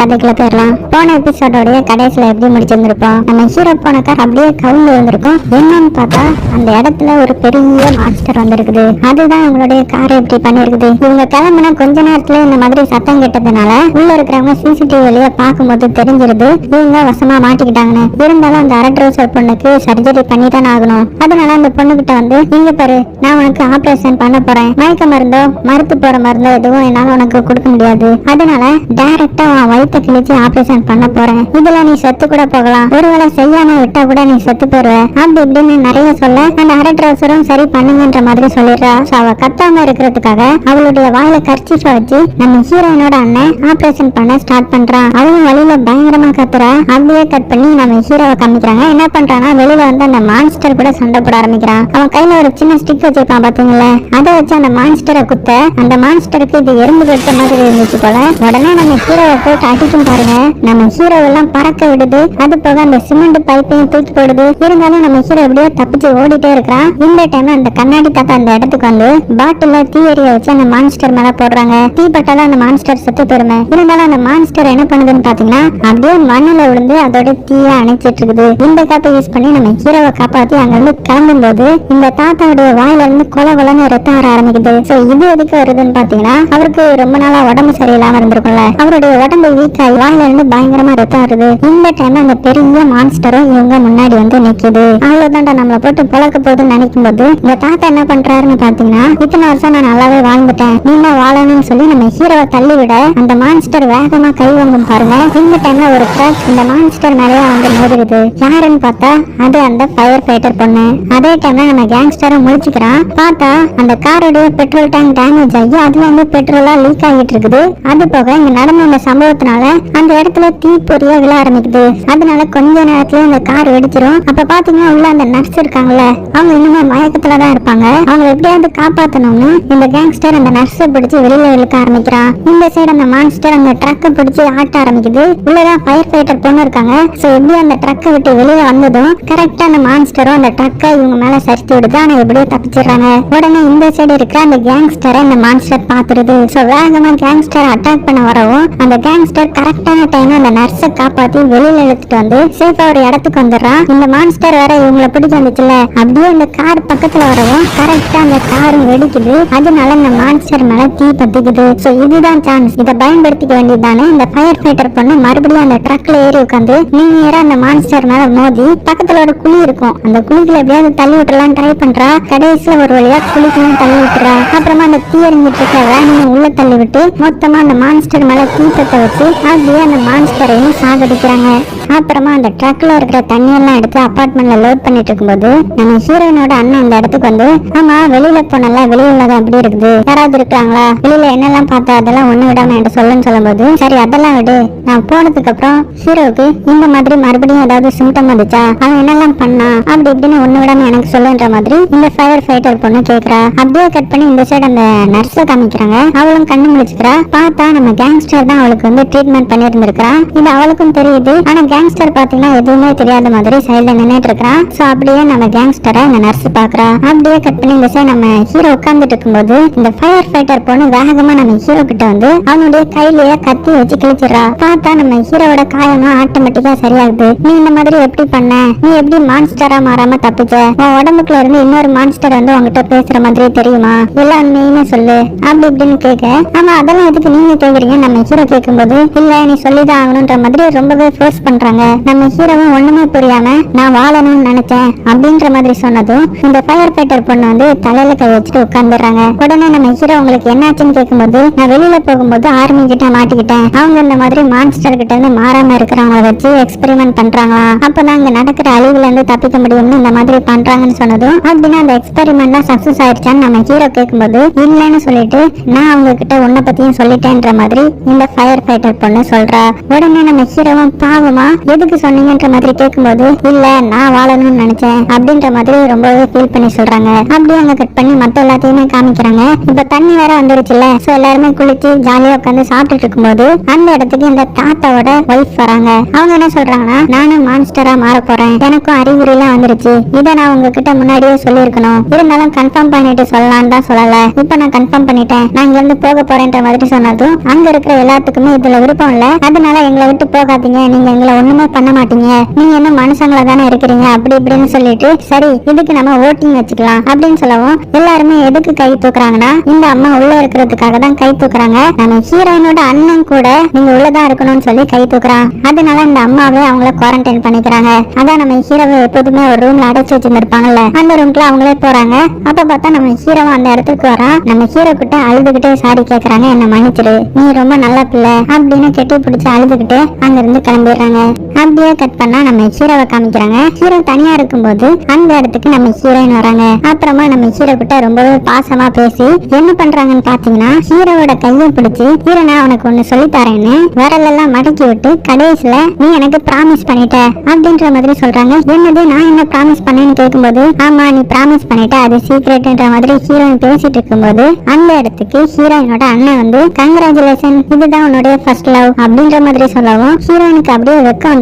கதைக்குள்ள போயிடலாம். போன எபிசோடோடைய கடைசியில எப்படி முடிச்சிருந்திருப்போம், நம்ம ஹீரோ போன கார் அப்படியே கவுந்து வந்திருக்கும். என்னன்னு பார்த்தா அந்த இடத்துல ஒரு பெரிய மாஸ்டர் வந்திருக்குது. அதுதான் இவங்களுடைய காரை எப்படி பண்ணிருக்குது. இவங்க கிளம்புனா கொஞ்ச நேரத்துல இந்த மாதிரி சத்தம் கேட்டதுனால உள்ள இருக்கிறவங்க சிசிடிவி வழியா பார்க்கும்போது தெரிஞ்சிருது இவங்க வசமா மாட்டிக்கிட்டாங்கன்னு. இருந்தாலும் அந்த அரட்ரோசர் பொண்ணுக்கு சர்ஜரி பண்ணி தான் ஆகணும். அதனால அந்த பொண்ணுகிட்ட வந்து, இங்க பாரு, நான் உனக்கு ஆபரேஷன் பண்ண போறேன், மயக்க மருந்தோ மறுத்து போற மருந்தோ எதுவும் என்னால உனக்கு கொடுக்க முடியாது, அதனால டைரக்டா உன் வயிற்ற கிழிச்சு ஆபரேஷன் பண்ண போறேன், இதுல நீ செத்து கூட போகலாம், ஒருவேளை செய்யாம விட்டா கூட நீ செத்து போயிருவ அப்படி இப்படின்னு நிறைய சொல்ல அந்த அரட்ரோசரும் சரி பண்ணுங்கன்ற மாதிரி சொல்லிடுறா. அவ கத்தாம இருக்கிறதுக்காக அவளுடைய வாயில கர்ச்சீஃப வச்சு நம்ம ஹீரோயினோட அண்ணன் ஆபரேஷன் பண்ண ஸ்டார்ட் பண்றான். அவன் வழியில பயங்கரமா கத்துறா. அப்படியே கட் பண்ணி நம்ம ஹீரோவை காமிக்கிறாங்க. என்ன பண்றான்னா, வெளியில வந்து அந்த மான்ஸ்டர் கூட சண்டை போட ஆரம்பிக்கிறான். அவன் கையில ஒரு சின்ன ஸ்டிக் வச்சிருக்கான் பாத்தீங்களா, அதை வச்சு அந்த மான்ஸ்டரை குத்த அந்த மான்ஸ்டருக்கு இது எறும்பு கட்ட மாதிரி இருந்துச்சு போல. உடனே நம்ம ஹீரோவை போட்டு அடிக்கும் பாருங்க. நம்ம ஹீரோ எல்லாம் பறக்க விடுது. அது போக அந்த சிமெண்ட் பைப்பையும் தூக்கி போடுது. இருந்தாலும் நம்ம ஹீரோ எப்படியோ தப்பிச்சு ஓடிட்டே இருக்கிறான். இந்த டைம் அந்த கண்ணாடி தாத்தா அந்த இடத்துக்கு வந்து பாட்டில தீ எரிய வச்சு அந்த மான்ஸ்டர் மேல போடுறாங்க. தீ பட்டால அந்த மான்ஸ்டர் செத்து போயிருமே. இருந்தாலும் அந்த மான்ஸ்டர் என்ன பண்ணுதுன்னு பாத்தீங்கன்னா, அப்படியே மண்ணுல விழுந்து அதோட தீய அணைச்சிட்டு இருக்குது. இந்த காப்பை யூஸ் பண்ணி நம்ம ஹீரோவை காப்பாத்தி அங்க இருந்து கிளம்பும் போது இந்த தாத்தாவுடைய வாயில இருந்து கொலை கொலைன்னு ரத்தம் வர ஆரம்பிக்குது. சோ இது எதுக்கு வருதுன்னு பாத்தீங்கன்னா, அவருக்கு ரொம்ப நாளா உடம்பு சரியில்லாம இருந்திருக்கும்ல, அவருடைய உடம்பு வீக் ஆகி வாயில இருந்து பயங்கரமா ரத்தம் வருது. இந்த டைம் அந்த பெரிய மான்ஸ்டரும் இவங்க முன்னாடி வந்து நிக்குது. அவ்வளவுதான்டா நம்மள போட்டு பழக்க போகுதுன்னு நினைக்கும் போது இந்த தாத்தா என்ன பண்றாருன்னு பாத்தீங்கன்னா, இத்தனை வருஷம் நான் நல்லாவே வாழ்ந்துட்டேன், நீ என்ன வாழணும்னு சொல்லி நம்ம ஹீரோவை தள்ளி விட அந்த மான்ஸ்டர் வேகமா கை வாங்கும் பாருங்க. இந்த டைம்ல ஒரு ட்ரக் இந்த மான்ஸ்டர் மேலேயே வந்து மோதிருது. யாருன்னு பார்த்தா அது அந்த ஃபயர் ஃபைட்டர் பொண்ணு. அதே டைம்ல நம்ம கேங்ஸ்டரும் முழிச்சுக்கிறான். பார்த்தா அந்த காரோடைய பெட்ரோல் டேங்க் டேமேஜ் ஆகி அதுல வந்து பெட்ரோலா லீக் ஆகிட்டு இருக்குது. அது போக இங்க நடந்த அந்த சம்பவத்தினால அந்த இடத்துல தீ பொறியா விழ ஆரம்பிக்குது. அதனால கொஞ்ச நேரத்துல இந்த கார் வெடிச்சிரும். அப்ப பாத்தீங்கன்னா உள்ள அந்த நர்ஸ் இருக்காங்கல்ல, அவங்க இன்னுமே மயக்கத்துலதான் இருப்பாங்க. அவங்க எப்படியாவது காப்பாத்தணும்னு இந்த கேங்ஸ்டர் அந்த நர்ஸை பிடிச்சு வெளியில இழுக்க ஆரம்பிக்கிறான். இந்த சைடு அந்த மான்ஸ்டர் அந்த ட்ரக்கை பிடிச்சு ஆட்ட ஆரம்பிக்குது. உள்ளதான் ஃபயர் ஃபைட்டர் பொண்ணு இருக்காங்க. சோ எப்படி அந்த ட்ரக்கை விட்டு வெளியில வந்ததும் கரெக்டா அந்த மான்ஸ்டரும் அந்த ட்ரக்கை இவங்க மேல சரிச்சு விடுது. ஆனா எப்படியோ தப்பிச்சிடுறாங்க. உடனே இந்த சைடு இருக்கிற அந்த கேங்ஸ்டரை இந்த மான்ஸ்டர் பாத்துருது. சோ வேகமா கேங்ஸ்டர் அட்டாக் பண்ண வரவும் அந்த கேங்ஸ்டர் கரெக்டான டைம் அந்த நர்ஸை காப்பாத்தி வெளியில இழுத்துட்டு வந்து சேஃபா ஒரு இடத்துக்கு வந்துடுறான். இந்த மான்ஸ்டர் வேற இவங்களை பிடிச்சு வந்துச்சுல, அப்படியே இந்த கார் பக்கத்துல வரவும் கரெக்டா அந்த கார் வெடிக்குது. அதனால இந்த மான்ஸ்டர் மேல தீ பத்திக்குது. சோ இதுதான் சான்ஸ், இதை பயன்படுத்திக்க வேண்டியதானே. இந்த ஃபயர் ஃபைட்டர் பொண்ணு மறுபடியும் அந்த ட்ரக்ல ஏறி உட்காந்து நேரா அந்த மான்ஸ்டர் மேல மோதி பக்கத்துல ஒரு குழி இருக்கும், அந்த குழிக்குள்ள எப்படியாவது தள்ளி விட்டுலாம் ட்ரை பண்றா. கடைசியில ஒரு வழியா குழிக்குலாம் தள்ளி விட்டுறா. அப்புறமா அந்த தீ எறிஞ்சிட்டு இருக்க வேனியை உள்ள தள்ளி விட்டு மொத்தமா அந்த மான்ஸ்டர் மேல தீ பத்த வச்சு அப்படியே அந்த மான்ஸ்டரையும் சாகடிக்கிறாங்க. அப்புறமா அந்த ட்ரக்ல இருக்கிற தண்ணியெல்லாம் எடுத்து அபார்ட்மெண்ட்ல லோட் பண்ணிட்டு இருக்கும்போது நம்ம ஹீரோயினோட அண்ணன் அந்த இடத்துக்கு வந்து, ஆமா வெளியில போனல, வெளியில அப்படி இருக்குது, யாராவது இருக்காங்களா, வெளியில என்னெல்லாம் பார்த்தா அதெல்லாம் ஒண்ணு விடாம என்கிட்ட சொல்லுன்னு சொல்லும் போது, சரி அதெல்லாம் விடு, நான் போனதுக்கு அப்புறம் ஹீரோவுக்கு இந்த மாதிரி மறுபடியும் ஏதாவது சிம்டம் வந்துச்சா, அவன் என்னெல்லாம் பண்ணா அப்படி இப்படின்னு ஒண்ணு விடாம எனக்கு சொல்லுன்ற மாதிரி இந்த ஃபயர் ஃபைட்டர் பொண்ணு கேக்குறா. அப்படியே கட் பண்ணி இந்த சைடு அந்த நர்ஸை காமிக்கிறாங்க. அவளும் கண்ணு முழிச்சுக்கிறா. பார்த்தா நம்ம கேங்ஸ்டர் தான் அவளுக்கு வந்து ட்ரீட்மெண்ட் பண்ணிருந்திருக்கா. இது அவளுக்கும் தெரியுது. ஆனா கேங்ஸ்டர் பாத்தீங்கன்னா எதுவுமே தெரியாத மாதிரி சைடுல நின்னுட்டு இருக்கான். சோ அப்படியே நம்ம கேங்ஸ்டரை இந்த நர்ஸ் பாக்குறா. அப்படியே கட் பண்ணி இந்த சைடு நம்ம ஹீரோ உட்கார்ந்துட்டு இருக்கும்போது இந்த ஃபயர் ஃபைட்டர் பொண்ணு வேகமா நம்ம ஹீரோ கிட்ட வந்து அவனுடைய கையிலேயே கத்தி வச்சு கிழிச்சிடறா. பார்த்தா நம்ம ஹீரோவோட காயமா ஆட்டோமேட்டிக்கா சரியாகுது. நீ இந்த மாதிரி எப்படி பண்ண, நீ எப்படி மான்ஸ்டரா மாறாம தப்பிச்ச, உன் உடம்புக்குள்ள இருந்து இன்னொரு மான்ஸ்டர் வந்து உங்ககிட்ட பேசுற மாதிரி தெரியுமா, எல்லாம் உண்மையுமே சொல்லு அப்படி இப்படின்னு கேட்க, ஆமா அதெல்லாம் எதுக்கு நீங்க கேக்குறீங்க நம்ம ஹீரோ கேட்கும்போது, இல்ல நீ சொல்லிதான் ஆகணும்ன்ற மாதிரி ரொம்பவே ஃபோர்ஸ் பண்றாங்க. நம்ம ஹீரோவும் ஒண்ணுமே புரியாம நான் வாழணும்னு நினைச்சேன் அப்படின்ற மாதிரி சொன்னதும் இந்த ஃபயர் ஃபைட்டர் பொண்ணு வந்து தலையில கை வச்சுட்டு உட்கார்ந்துடுறாங்க. உடனே நம்ம ஹீரோ உங்களுக்கு என்னாச்சுன்னு கேட்கும்போது, நான் வெளியில போகும்போது ஆர்மி கிட்ட மாட்டிக்கிட்டேன், அவங்க இந்த மாதிரி மான்ஸ்டர் கிட்ட இருந்து மாறாம இருக்கிறவங்களை வச்சு எக்ஸ்பெரிமெண்ட் பண்றாங்களா, அப்பதான் அங்க நடக்கிற அழிவுல இருந்து தப்பிக்க முடியும்னு இந்த மாதிரி பண்றாங்கன்னு சொன்னதும், அப்படின்னா அந்த எக்ஸ்பெரிமெண்ட்லாம் சக்சஸ் ஆயிடுச்சான்னு நம்ம ஹீரோ கேட்கும்போது, இல்லன்னு சொல்லிட்டு நான் அவங்க கிட்ட உன்னை பத்தியும் சொல்லிட்டேன்ற மாதிரி இந்த ஃபயர் ஃபைட்டர் பொண்ணு சொல்றா. உடனே நம்ம ஹீரோவும் பாவமா எதுக்கு சொன்னீங்கன்ற மாதிரி கேட்கும்போது, இல்ல நான் வாழணும்னு நினைச்சேன் அப்படின்ற மாதிரி ரொம்பவே ஃபீல் பண்ணி சொல்றாங்க. அப்படியே அங்க கட் பண்ணி மத்த எல்லாத்தையுமே காமிக்கிறாங்க. இப்ப தண்ணி வேற வந்துருச்சுல்ல, சோ எல்லாருமே குளிச்சு ஜாலியா உட்காந்து சாப்பிட்டுட்டு இருக்கும்போது அந்த இடத்துக்கு இந்த தாத்தாவோட ஒய்ஃப் வராங்க. அவங்க என்ன சொல்றாங்கன்னா, நானும் மான்ஸ்டரா மாற போறேன், எனக்கும் அறிகுறி எல்லாம் வந்துருச்சு, இதை நான் உங்ககிட்ட முன்னாடியே சொல்லியிருக்கணும், இருந்தாலும் கன்ஃபார்ம் பண்ணிட்டு சொல்லலான்னு தான் சொல்லல, இப்ப நான் கன்ஃபார்ம் பண்ணிட்டேன், நான் இங்க இருந்து போக போறேன்ற மாதிரி சொன்னதும் அங்க இருக்கிற எல்லாத்துக்குமே இதுல இருப்போம்ல, அதனால எங்களை விட்டு போகாதீங்க, நீங்க எங்களை ஒண்ணுமே பண்ண மாட்டீங்க, நீங்க என்ன மனுஷங்களா தானே இருக்கிறீங்க அப்படி இப்படின்னு சொல்லிட்டு சரி இதுக்கு நம்ம ஓட்டிங் வச்சுக்கலாம் அப்படின்னு சொல்லவும் எல்லாருமே எதுக்கு கை தூக்குறாங்கன்னா இந்த அம்மா உள்ள இருக்கிறதுக்காக தான் கை தூக்குறாங்க. நம்ம ஹீரோயினோட அண்ணன் கூட நீங்க உள்ளதான் இருக்கணும்னு சொல்லி கை தூக்குறான். அதனால இந்த அம்மாவே அவங்கள குவாரண்டைன் பண்ணிக்கிறாங்க. அதான் நம்ம ஹீரோவை எப்போதுமே ஒரு ரூம்ல அடைச்சு வச்சிருந்திருப்பாங்கல்ல, அந்த ரூம்ல அவங்களே போறாங்க. அப்ப பார்த்தா நம்ம ஹீரோவை அந்த இடத்துக்கு வரான். நம்ம ஹீரோ கிட்ட அழுதுகிட்டே சாரி கேக்குறாங்க, என்ன மன்னிச்சிரு, நீ ரொம்ப நல்ல பிள்ளை அப்படின்னு கெட்டி பிடிச்சு அழுதுகிட்டு அங்க இருந்து கிளம்பிடுறாங்க. அப்படியே கட் பண்ணா நம்ம ஹீரோவை காமிக்கிறாங்க. ஹீரோ தனியா இருக்கும்போது அந்த இடத்துக்கு நம்ம ஹீரோயின் வராங்க. அப்புறமா நம்ம ஹீரோ கிட்ட ரொம்பவே பாசமா பேசி என்ன பண்றாங்கன்னு பாத்தீங்கன்னா ஹீரோவோட கையை பிடிச்சு ஹீரோ நான் உனக்கு ஒண்ணு சொல்லி தரேன்னு விரலெல்லாம் மடக்கி விட்டு கடைசியில நீ எனக்கு ப்ராமிஸ் பண்ணிட்ட அப்படின்ற மாதிரி சொல்றாங்க. என்னது நான் என்ன ப்ராமிஸ் பண்ணேன்னு கேட்கும்போது ஆமா நீ ப்ராமிஸ் பண்ணிட்ட, அது சீக்ரெட்ன்ற மாதிரி ஹீரோயின் பேசிட்டு இருக்கும்போது அந்த இடத்துக்கு ஹீரோயினோட அண்ணன் வந்து கங்க்ராச்சுலேஷன், இதுதான் உன்னுடைய ஃபர்ஸ்ட் லவ் அப்படின்ற மாதிரி சொல்லவும் ஹீரோயினுக்கு அப்படியே வெக்கம்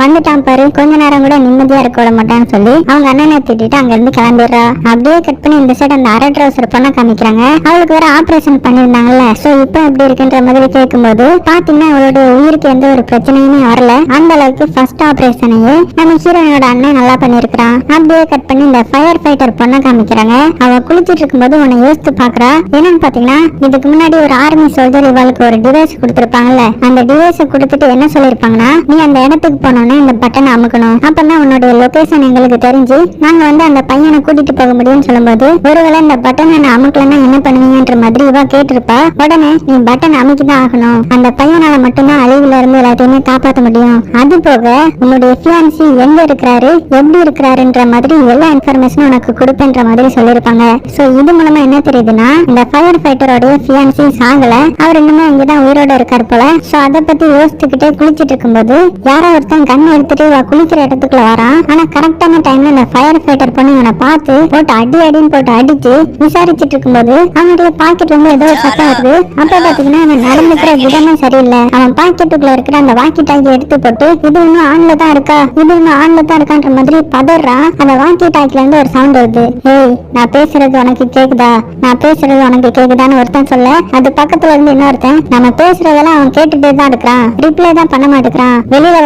வந்துட்டான் பாரு, கொஞ்ச நேரம் கூட நிம்மதியா இருக்க விட மாட்டான்னு சொல்லி அவங்க அண்ணனை திட்டிட்டு அங்க இருந்து கிளம்பிடுறா. அப்படியே கட் பண்ணி இந்த சைடு அந்த அரை ட்ரௌசர் பொண்ணை காமிக்கிறாங்க. அவளுக்கு வேற ஆபரேஷன் பண்ணிருந்தாங்கல்ல, சோ இப்ப எப்படி இருக்குன்ற மாதிரி கேட்கும்போது பாத்தீங்கன்னா அவளுடைய உயிருக்கு எந்த ஒரு பிரச்சனையுமே வரல. அந்த அளவுக்கு ஃபர்ஸ்ட் ஆபரேஷனையே நம்ம ஹீரோயினோட அண்ணன் நல்லா பண்ணிருக்கான். அப்படியே கட் பண்ணி இந்த ஃபயர் ஃபைட்டர் பொண்ணை காமிக்கிறாங்க. அவ குளிச்சிட்டு இருக்கும்போது உன்னை யோசித்து பாக்குறா. என்னன்னு பாத்தீங்கன்னா இதுக்கு முன்னாடி ஒரு ஆர்மி சோல்ஜர் இவளுக்கு ஒரு டிவைஸ் கொடுத்திருப்பாங்கல்ல, அந்த டிவைஸை கொடுத்துட்டு என்ன சொல்லிருப்பாங்கன்னா நீ அந்த இடத்துக்கு போனோம்னா இந்த பட்டனை அமுக்கணும், அப்பதான் உன்னுடைய லொகேஷன் எங்களுக்கு தெரிஞ்சு நாங்க வந்து அந்த பையனை கூட்டிட்டு போக முடியும்னு சொல்லும்போது ஒருவேளை இந்த பட்டனை நான் அமுக்கலன்னா என்ன பண்ணுவீங்கன்ற மாதிரி இவ கேட்டிருப்பா. உடனே நீ பட்டன் அமுக்கிதான் ஆகணும், அந்த பையனால மட்டும்தான் அழிவுல இருந்து எல்லாத்தையுமே காப்பாற்ற முடியும், அது போக உன்னுடைய ஃபியான்சி எங்க இருக்கிறாரு எப்படி இருக்கிறாருன்ற மாதிரி எல்லா இன்ஃபர்மேஷனும் உனக்கு கொடுப்பேன்ற மாதிரி சொல்லியிருப்பாங்க. சோ இது மூலமா என்ன தெரியுதுன்னா இந்த ஃபயர் ஃபைட்டரோட ஃபியான்சி சாகல, அவர் இன்னுமே இங்கதான் உயிரோட இருக்காரு போல. சோ அதை பத்தி யோசிச்சுக்கிட்டே குளிச்சிட்டு இருக்கும்போது யாரோ ஒருத்தன் கண் எடுத்துட்டு குளிக்கிற இடத்துக்குள்ள வரான். ஆனா கரெக்டான டைம்ல இந்த ஃபயர் ஃபைட்டர் பொண்ணு இவனை பார்த்து போட்டு அடின்னு போட்டு அடிச்சு விசாரிச்சுட்டு இருக்கும்போது அவனுடைய பாக்கெட் வந்து ஏதோ ஒரு சத்தம் வருது. அப்ப பாத்தீங்கன்னா அவன் நடந்துக்கிற விதமே சரியில்லை. அவன் பாக்கெட்டுக்குள்ள இருக்கிற அந்த வாக்கி டாக்கி எடுத்து போட்டு இது இன்னும் ஆன்ல தான் இருக்கா, இது இன்னும் ஆன்ல தான் இருக்கான்ற மாதிரி பதறான். அந்த வாக்கி டாக்கில இருந்து ஒரு சவுண்ட் வருது. ஏய் நான் பேசுறது உனக்கு கேக்குதா, நான் பேசுறது உனக்கு கேக்குதான்னு ஒருத்தன் சொல்ல, அது பக்கத்துல இருந்து இன்னொருத்தன் நம்ம பேசுறதெல்லாம் அவன் கேட்டுட்டே தான் இருக்கிறான், ரிப்ளை தான் பண்ண மாட்டேங்கிறான், வெளியில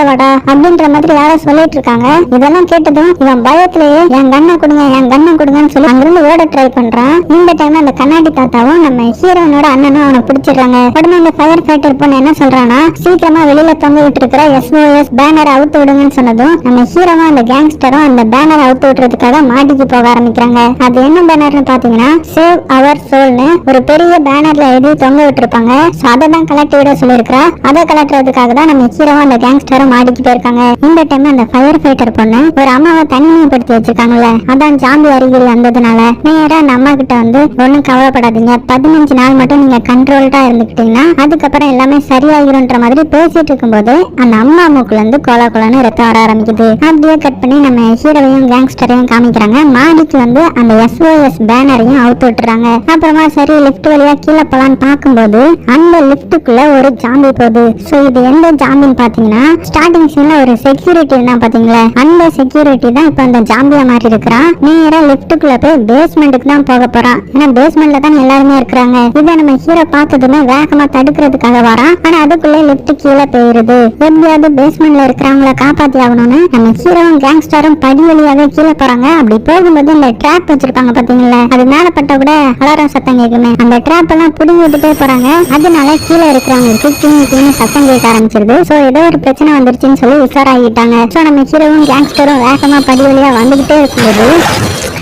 வாடா அப்படின்ற மாதிரி யாரோ சொல்லிட்டு இருக்காங்க. இதெல்லாம் கேட்டதும் இவன் பயத்திலேயே என் கண்ணை கொடுங்கன்னு சொல்லி அங்கிருந்து ஓட ட்ரை பண்றான். இந்த டைம்ல அந்த கண்ணாடி தாத்தாவும் நம்ம ஹீரோனோட அண்ணனும் அவனை பிடிச்சிடுறாங்க. உடனே இந்த ஃபயர் ஃபைட்டர் பொண்ணு என்ன சொல்றானா சீக்கிரமா வெளியில தொங்க விட்டு இருக்கிற SOS பேனர் அவுத்து விடுங்கன்னு சொன்னதும் நம்ம ஹீரோவும் அந்த கேங்ஸ்டரும் அந்த பேனர் அவுத்து விடுறதுக்காக மாட்டிக்கு போக ஆரம்பிக்கிறாங்க. அது என்ன பேனர்னு பாத்தீங்கன்னா சேவ் அவர் சோல்னு ஒரு பெரிய பேனர்ல எழுதி தொங்க விட்டுருப்பாங்க. அதை தான் கலெக்ட் விட சொல்லியிருக்கிறா. அதை கலெக்டறதுக்காக தான் நம்ம ஹீரோவும் அந்த கேங்ஸ்டரும் மாட்டிக்கிட்டே இருக்காங்க. இந்த டைம் அந்த ஃபயர் ஃபைட்டர் பொண்ணு ஒரு அம்மாவை தனிமைப்படுத்தி வச்சிருக்காங்கல்ல, அதான் ஜாம்பி அறிகுறி வந்ததுனால நேரா அந்த அம்மா கிட்ட வந்து ஒன்னும் கவலைப்படாதீங்க, 15 நாள் மட்டும் நீங்க கண்ட்ரோல்டா இருந்துக்கிட்டீங்கன்னா அதுக்கப்புறம் எல்லாமே சரியாகிரும்ன்ற மாதிரி பேசிட்டு இருக்கும்போது அந்த அம்மா மூக்குல இருந்து கொலன்னு ரத்தம் வர ஆரம்பிக்குது. அப்படியே கட் பண்ணி நம்ம ஹீரோவையும் கேங்ஸ்டரையும் காமிக்கிறாங்க. மாடிக்கு வந்து அந்த SOS பேனரையும் அவுத்து விட்டுறாங்க. அப்புறமா சரி லிப்ட் வழியா கீழே போலான்னு பார்க்கும்போது அந்த லிப்டுக்குள்ள ஒரு ஜாம்பி போகுது. சோ இது எந்த ஜாம்பின்னு பாத்தீங்கன்னா ஸ்டார்டிங் சீன்ல ஒரு செக்யூரிட்டி இருந்தா பாத்தீங்களா, அந்த செக்யூரிட்டி தான் இப்ப அந்த ஜாம்பியா மாறி இருக்கிறான். நேரா லிப்டுக்குள்ள போய் பேஸ்மெண்ட்டுக்கு தான் போக போறான். ஏன்னா பேஸ்மெண்ட்ல தான் எல்லாருமே இருக்கிறாங்க. இதை நம்ம ஹீரோ பார்த்ததுமே வேகமா தடுக்கிறதுக்காக வரான். ஆனா அதுக்குள்ள லிப்ட் கீழே போயிருது. எப்படியாவது பேஸ்மெண்ட்ல இருக்கிறவங்கள காப்பாத்தி ஆகணும்னு நம்ம ஹீரோவும் கேங்ஸ்டரும் படி வழியாவே கீழே போறாங்க. அப்படி போகும்போது இந்த ட்ராப் வச்சிருப்பாங்க பாத்தீங்களா, அது மேல பட்ட கூட அலாரம் சத்தம் கேட்குமே, அந்த ட்ராப் எல்லாம் புடிங்கி விட்டுட்டே போறாங்க. அதனால கீழே இருக்கிறவங்களுக்கு கிணி சத்தம் கேட்க ஆரம்பிச்சிருது. சோ ஏதோ ஒரு பிரச்சனை வந்துருச்சுன்னு சொல்லி உஷாராகிட்டாங்க. சோ நம்ம ஹீரோவும் கேங்ஸ்டரும் வேகமா படி வழியா வந்துகிட்டே இருக்கும்போது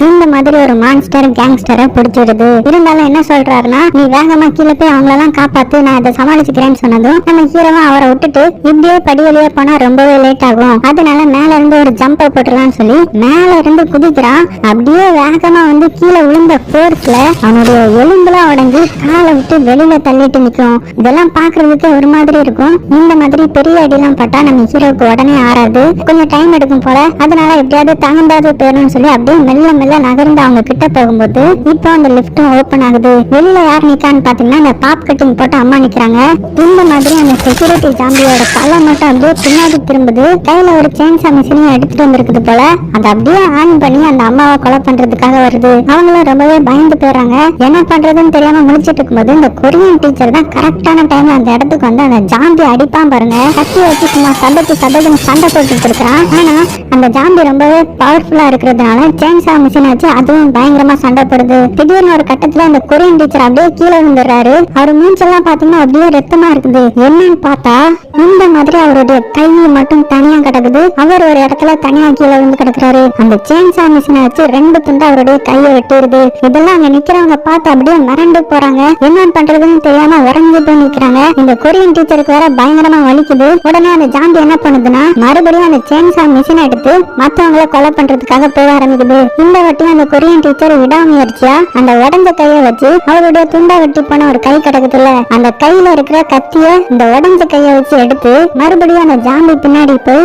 இந்த மாதிரி ஒரு மான்ஸ்டர் கேங்ஸ்டரை பிடிச்சிருது. இருந்தாலும் என்ன சொல்றாருன்னா நீ வேகமா கீழே போய் அவங்களெல்லாம் காப்பாத்து, நான் இதை சமாளிச்சுக்கிறேன்னு சொன்னதும் நம்ம ஹீரோவும் அவரை விட்டுட்டு இப்படியே படி வழியா போனா ரொம்பவே லேட் ஆகும், அதனால மேல இருந்து ஒரு ஜம்ப் போட்டுடலாம்னு சொல்லி மேல இருந்து குதிக்கிறான். அப்படியே வேகமா வந்து கீழே விழுந்த போர்ஸ்ல அவனுடைய எலும்புலாம் உடஞ்சி காலை விட்டு வெளியில தள்ளிட்டு நிக்கும். இதெல்லாம் பாக்குறதுக்கு ஒரு மாதிரி இருக்கும். இந்த மாதிரி பெரிய அடிலாம் பட்டா நம்ம ஹீரோவுக்கு உடனே ஆறாது, கொஞ்சம் டைம் எடுக்கும் போல. அதனால எப்படியாவது தகுந்தாது போயிடணும்னு சொல்லி அப்படியே மெல்ல நகர்ந்து அவங்க கிட்ட போகும்போது இப்போ அந்த லிப்டும் ஓபன் ஆகுது. வெளியில யார் நிக்கான்னு பாத்தீங்கன்னா அந்த பாப் கட்டிங் போட்டு அம்மா நிக்கிறாங்க. இந்த மாதிரி அந்த செக்யூரிட்டி ஜாம்பியோட தலை மட்டும் அப்படியே பின்னாடி திரும்புது. கையில ஒரு செயின்சா மிஷினையும் எடுத்துட்டு வந்திருக்குது போல. அதை அப்படியே ஆன் பண்ணி அந்த அம்மாவை கொலை பண்றதுக்காக வருது. அவங்களும் ரொம்பவே பயந்து போயிடுறாங்க. என்ன பண்றதுன்னு தெரியாம முடிச்சிட்டு இருக்கும்போது இந்த கொரியன் டீச்சர் தான் கரெக்டான டைம்ல அந்த இடத்துக்கு வந்து அந்த ஜாம்பி அடிப்பான் பாருங்க. கத்தி வச்சு சும்மா சதக்கு சதக்குன்னு சண்டை போட்டுட்டு இருக்கான். ஆனா அந்த ஜாம்பி ரொம்பவே பவர்ஃபுல்லா இருக்கிறதுனால செயின்சா மிஷின் வச்சு அதுவும் பயங்கரமா சண்டை போடுது. திடீர்னு ஒரு கட்டத்துல அந்த கொரியன் டீச்சர் அப்படியே கீழே விழுந்துடுறாரு. அவர் மூஞ்செல்லாம் பாத்தீங்கன்னா அப்படியே ரத்தமா இருக்குது. என்னன்னு பார்த்தா இந்த மாதிரி அவருடைய கை மட்டும் தனியா கிடக்குது. அவர் ஒரு இடத்துல தனியா கீழே விழுந்து கிடக்குறாரு. அந்த செயின்சா மிஷினை வச்சு 2 துண்டா அவருடைய கையை வெட்டிடுது. இதெல்லாம் அங்க நிக்கிறவங்க பார்த்து அப்படியே மிரண்டு போறாங்க. என்ன பண்றதுன்னு தெரியாம உறைஞ்சு போய் நிக்கிறாங்க. இந்த கொரியன் டீச்சருக்கு வேற பயங்கரமா வலிக்குது. உடனே அந்த ஜாம்பி என்ன பண்ணுதுன்னா மறுபடியும் அந்த செயின்சா மிஷினை எடுத்து மத்தவங்களை கொலை பண்றதுக்காக போக ஆரம்பிக்குது. இந்த வாட்டியும் அந்த கொரியன் டீச்சர் விடாமுயற்சியா அந்த உடஞ்ச கையை வச்சு அவருடைய துண்டா வெட்டி போன ஒரு கை கிடக்குதுல்ல, அந்த கையில இருக்கிற கத்திய இந்த உடஞ்ச கையை வச்சு எடுத்து மறுபடியும் அந்த ஜாம்பி பின்னாடி போய்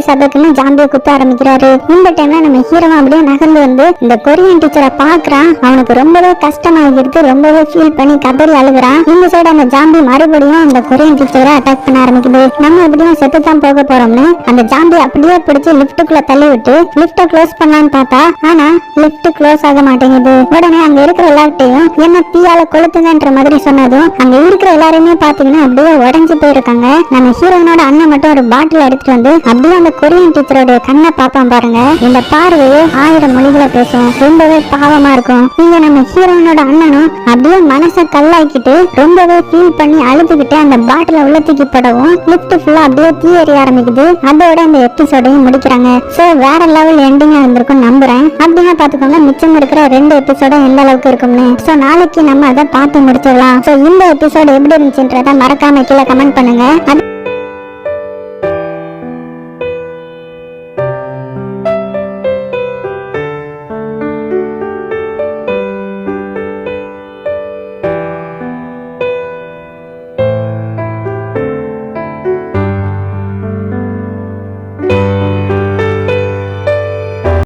சதக்குன்னு ஜாம்பியை குத்த ஆரம்பிக்கிறாரு. இந்த டைம்ல நம்ம ஹீரோ அப்படியே நகர்ந்து வந்து இந்த கொரியன் டீச்சரை பாக்குறான். அவனுக்கு ரொம்பவே கஷ்டமாகிருக்கு. ரொம்பவே ஃபீல் பண்ணி கதறி அழுகுறான். இந்த சைடு அந்த ஜாம்பி மறுபடியும் அந்த கொரியன் டீச்சரை அட்டாக் பண்ண ஆரம்பிக்குது. நம்ம எப்படியும் செத்து தான் போக போறோம்னு அந்த ஜாம்பி அப்படியே பிடிச்சு லிப்டுக்குள்ள தள்ளி விட்டு லிப்ட க்ளோஸ் பண்ணலான்னு பார்த்தா ஆனா லிப்ட் க்ளோஸ் ஆக மாட்டேங்குது. உடனே அங்க இருக்கிற எல்லார்ட்டையும் என்ன தீயால கொளுத்துங்கன்ற மாதிரி சொன்னதும் அங்க இருக்கிற எல்லாருமே பாத்தீங்கன்னா அப்படியே உடஞ்சு போயிருக்காங்க. நம்ம ஹீரோனோட அண்ணன் மட்டும் ஒரு பாட்டில் எடுத்துட்டு வந்து அப்படியே அந்த கொரியன் டீச்சரோட கண்ணை பாப்பான் பாருங்க. இந்த பார்வையே 1000 மொழிகளை பேசும். ரொம்பவே பாவமா இருக்கும். இங்க நம்ம ஹீரோனோட அண்ணனும் அப்படியே மனசை கல்லாக்கிட்டு ரொம்பவே ஃபீல் பண்ணி அழுதுகிட்டு அந்த பாட்டில உள்ள தூக்கி போடவும் லிப்ட் ஃபுல்லா அப்படியே தீ எரிய ஆரம்பிக்குது. அதோட இந்த எபிசோடையும் முடிக்கிறாங்க. சோ வேற லெவல் எண்டிங்கா இருந்திருக்கும் நம்புறேன். அப்படின்னா பாத்துக்கோங்க மிச்சம் இருக்கிற 2 எபிசோடும் எந்த அளவுக்கு இருக்கும்னு. சோ நாளைக்கு நம்ம அதை பார்த்து முடிச்சிடலாம். சோ இந்த எபிசோடு எப்படி இருந்துச்சுன்றத மறக்காம கீழே கமெண்ட் பண்ணுங்க.